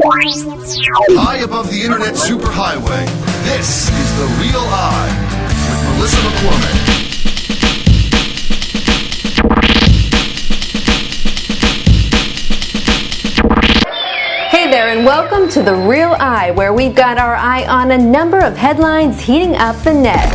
High above the internet superhighway, this is The Real I with Melissa McCormick. Hey there, and welcome to The Real I, where we've got our eye on a number of headlines heating up the net.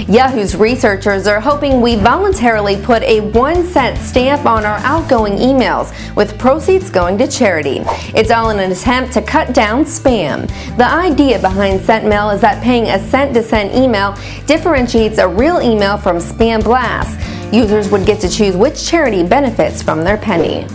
Yahoo's researchers are hoping we voluntarily put a 1-cent stamp on our outgoing emails, with proceeds going to charity. It's all in an attempt to cut down spam. The idea behind Sent Mail is that paying a cent to send email differentiates a real email from spam blasts. Users would get to choose which charity benefits from their penny.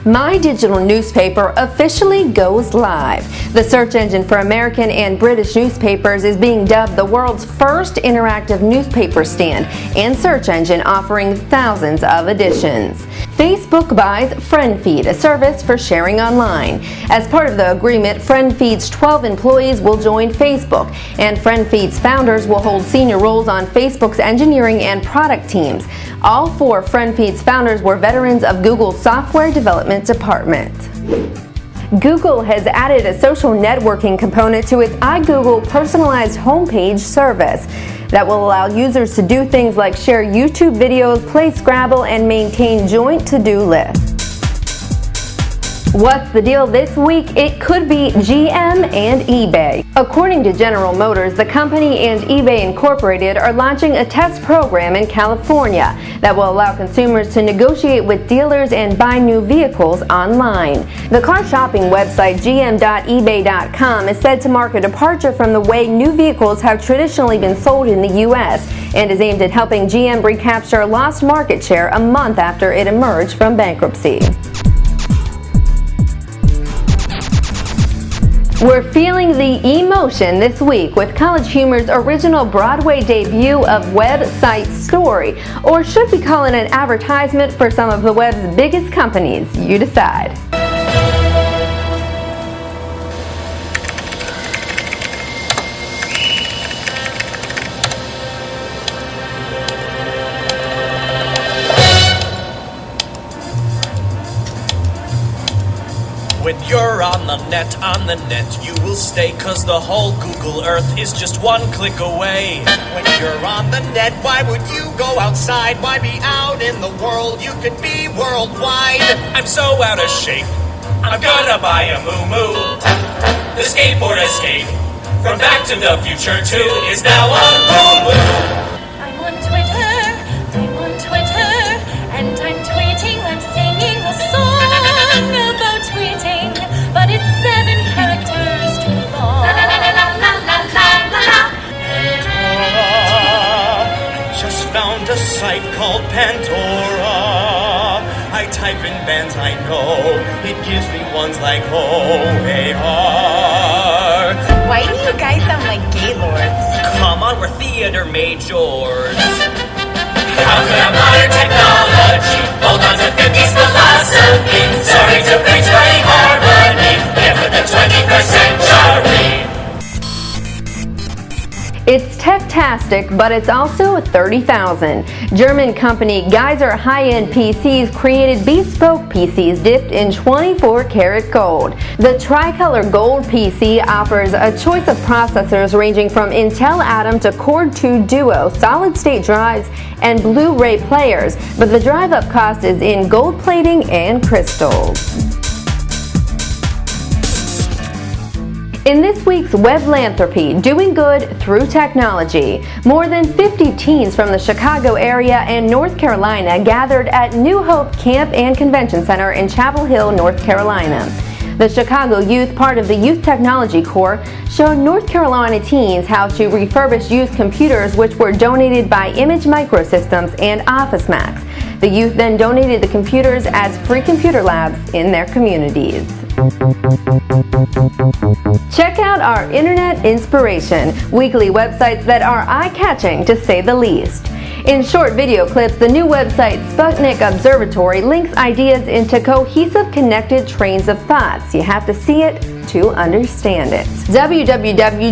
My Digital Newspaper officially goes live. The search engine for American and British newspapers is being dubbed the world's first interactive newspaper stand and search engine, offering thousands of editions. Facebook buys FriendFeed, a service for sharing online. As part of the agreement, FriendFeed's 12 employees will join Facebook, and FriendFeed's founders will hold senior roles on Facebook's engineering and product teams. All 4 FriendFeed's founders were veterans of Google's software development department. Google has added a social networking component to its iGoogle personalized homepage service that will allow users to do things like share YouTube videos, play Scrabble, and maintain joint to-do lists. What's the deal this week? It could be GM and eBay. According to General Motors, the company and eBay Incorporated are launching a test program in California that will allow consumers to negotiate with dealers and buy new vehicles online. The car shopping website gm.ebay.com is said to mark a departure from the way new vehicles have traditionally been sold in the U.S. and is aimed at helping GM recapture lost market share a month after it emerged from bankruptcy. We're feeling the emotion this week with College Humor's original Broadway debut of Website Story, or should we call it an advertisement for some of the web's biggest companies? You decide. When you're on the net, you will stay, 'cause the whole Google Earth is just one click away. When you're on the net, why would you go outside? Why be out in the world? You could be worldwide. I'm so out of shape, I'm gonna buy a moo-moo. The skateboard escape from Back to the Future 2 is now on Hulu. I'm on Twitter, and I'm tweeting, I'm singing a song about tweeting, but it's 7 characters too long. La la la la la la la la. I just found a site called Pandora. I type in bands I know, it gives me ones like O-A-R. Why do you guys sound like gaylords? Come on, we're theater majors. How could our modern technology hold on to 50s philosophy? Sorry to preach funny harmony, here for the 21st century. It's tech-tastic, but it's also $30,000. German company Geyser high-end PCs created bespoke PCs dipped in 24-karat gold. The tricolor gold PC offers a choice of processors ranging from Intel Atom to Core 2 Duo, solid-state drives, and Blu-ray players, but the drive-up cost is in gold plating and crystals. In this week's Weblanthropy, doing good through technology, more than 50 teens from the Chicago area and North Carolina gathered at New Hope Camp and Convention Center in Chapel Hill, North Carolina. The Chicago Youth, part of the Youth Technology Corps, showed North Carolina teens how to refurbish used computers which were donated by Image Microsystems and Office Max. The youth then donated the computers as free computer labs in their communities. Check out our Internet Inspiration, weekly websites that are eye-catching to say the least. In short video clips, the new website Sputnik Observatory links ideas into cohesive, connected trains of thoughts. You have to see it to understand it. www.woot.com,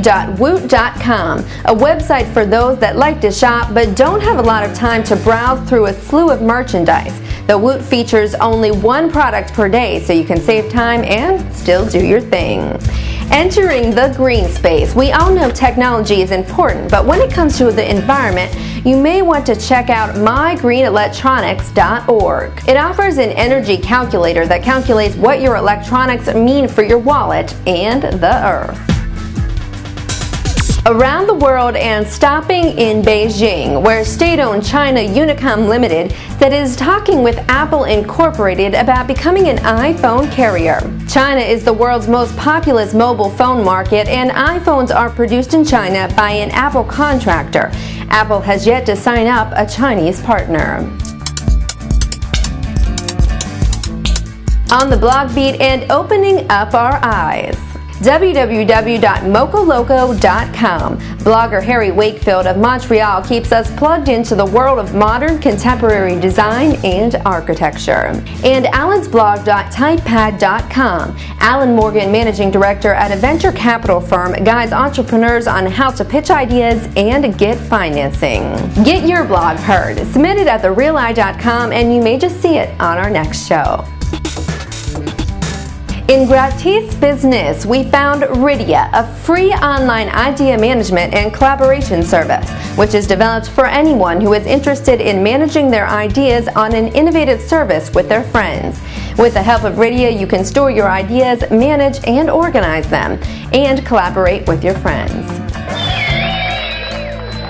a website for those that like to shop but don't have a lot of time to browse through a slew of merchandise. The Woot features only one product per day, so you can save time and still do your thing. Entering the green space. We all know technology is important, but when it comes to the environment, you may want to check out mygreenelectronics.org. It offers an energy calculator that calculates what your electronics mean for your wallet and the earth. Around the world and stopping in Beijing, where state-owned China Unicom Limited that is talking with Apple Incorporated about becoming an iPhone carrier. China is the world's most populous mobile phone market, and iPhones are produced in China by an Apple contractor. Apple has yet to sign up a Chinese partner. On the blog beat and opening up our eyes. www.mocoloco.com. Blogger Harry Wakefield of Montreal keeps us plugged into the world of modern contemporary design and architecture. And allensblog.typepad.com. Alan Morgan, managing director at a venture capital firm, guides entrepreneurs on how to pitch ideas and get financing. Get your blog heard. Submit it at thereali.com and you may just see it on our next show. In Gratis Business, we found Rydia, a free online idea management and collaboration service, which is developed for anyone who is interested in managing their ideas on an innovative service with their friends. With the help of Rydia, you can store your ideas, manage and organize them, and collaborate with your friends.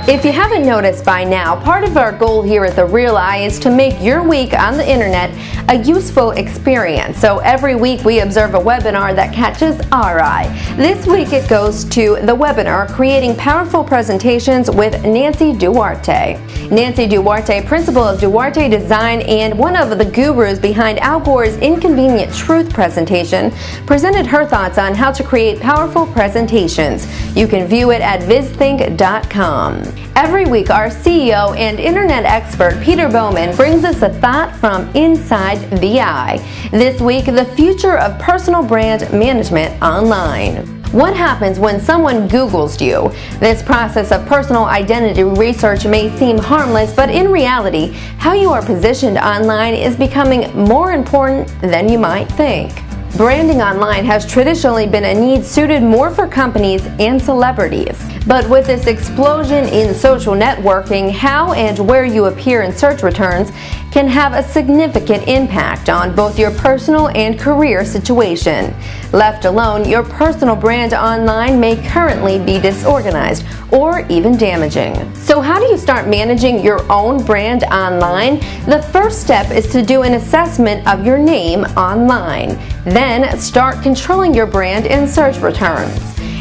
If you haven't noticed by now, part of our goal here at The Real Eye is to make your week on the internet a useful experience. So every week we observe a webinar that catches our eye. This week it goes to the webinar Creating Powerful Presentations with Nancy Duarte. Nancy Duarte, principal of Duarte Design and one of the gurus behind Al Gore's Inconvenient Truth presentation, presented her thoughts on how to create powerful presentations. You can view it at vizthink.com. Every week, our CEO and internet expert, Peter Bowman, brings us a thought from inside the eye. This week, the future of personal brand management online. What happens when someone Googles you? This process of personal identity research may seem harmless, but in reality, how you are positioned online is becoming more important than you might think. Branding online has traditionally been a need suited more for companies and celebrities. But with this explosion in social networking, how and where you appear in search returns can have a significant impact on both your personal and career situation. Left alone, your personal brand online may currently be disorganized or even damaging. So how do you start managing your own brand online? The first step is to do an assessment of your name online. Then start controlling your brand in search returns.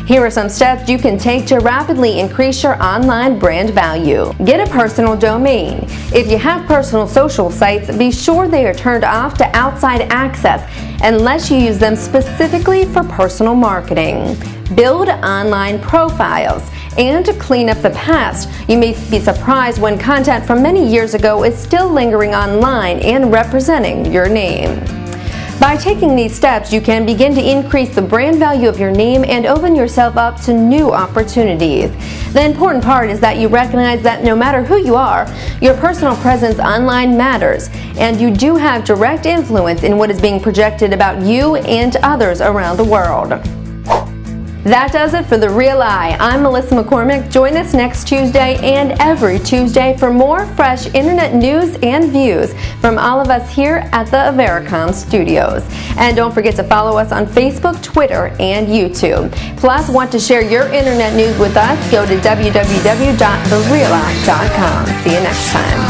Here are some steps you can take to rapidly increase your online brand value. Get a personal domain. If you have personal social sites, be sure they are turned off to outside access unless you use them specifically for personal marketing. Build online profiles. And to clean up the past, you may be surprised when content from many years ago is still lingering online and representing your name. By taking these steps, you can begin to increase the brand value of your name and open yourself up to new opportunities. The important part is that you recognize that no matter who you are, your personal presence online matters, and you do have direct influence in what is being projected about you and others around the world. That does it for The Real Eye. I'm Melissa McCormick. Join us next Tuesday and every Tuesday for more fresh internet news and views from all of us here at the Avericom studios. And don't forget to follow us on Facebook, Twitter, and YouTube. Plus, want to share your internet news with us? Go to www.thereali.com. See you next time.